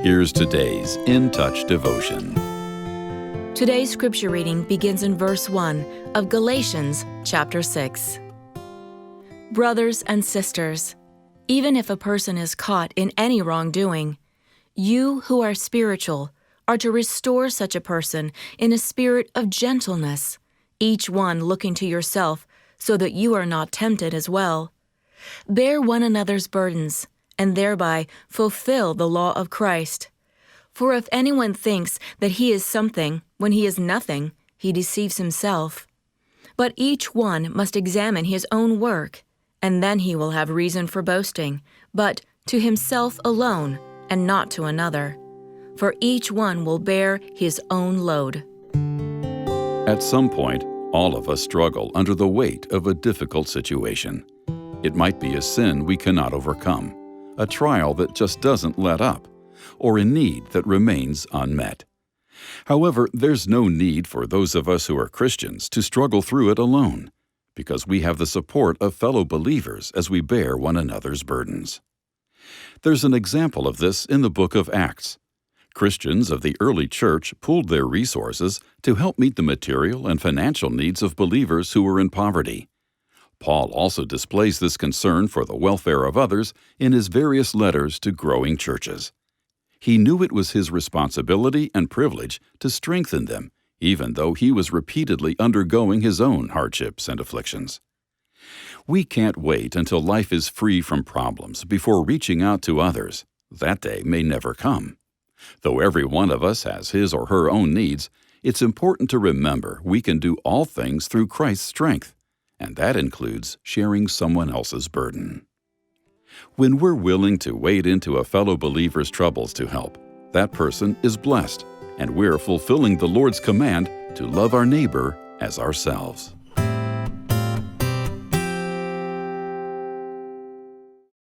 Here's today's In Touch devotion. Today's scripture reading begins in verse 1 of Galatians chapter 6. Brothers and sisters, even if a person is caught in any wrongdoing, you who are spiritual are to restore such a person in a spirit of gentleness, each one looking to yourself so that you are not tempted as well. Bear one another's burdens, and thereby fulfill the law of Christ. For if anyone thinks that he is something when he is nothing, he deceives himself. But each one must examine his own work, and then he will have reason for boasting, but to himself alone, and not to another. For each one will bear his own load. At some point, all of us struggle under the weight of a difficult situation. It might be a sin we cannot overcome, a trial that just doesn't let up, or a need that remains unmet. However, there's no need for those of us who are Christians to struggle through it alone, because we have the support of fellow believers as we bear one another's burdens. There's an example of this in the book of Acts. Christians of the early church pooled their resources to help meet the material and financial needs of believers who were in poverty. Paul also displays this concern for the welfare of others in his various letters to growing churches. He knew it was his responsibility and privilege to strengthen them, even though he was repeatedly undergoing his own hardships and afflictions. We can't wait until life is free from problems before reaching out to others. That day may never come. Though every one of us has his or her own needs, it's important to remember we can do all things through Christ's strength, and that includes sharing someone else's burden. When we're willing to wade into a fellow believer's troubles to help, that person is blessed, and we're fulfilling the Lord's command to love our neighbor as ourselves.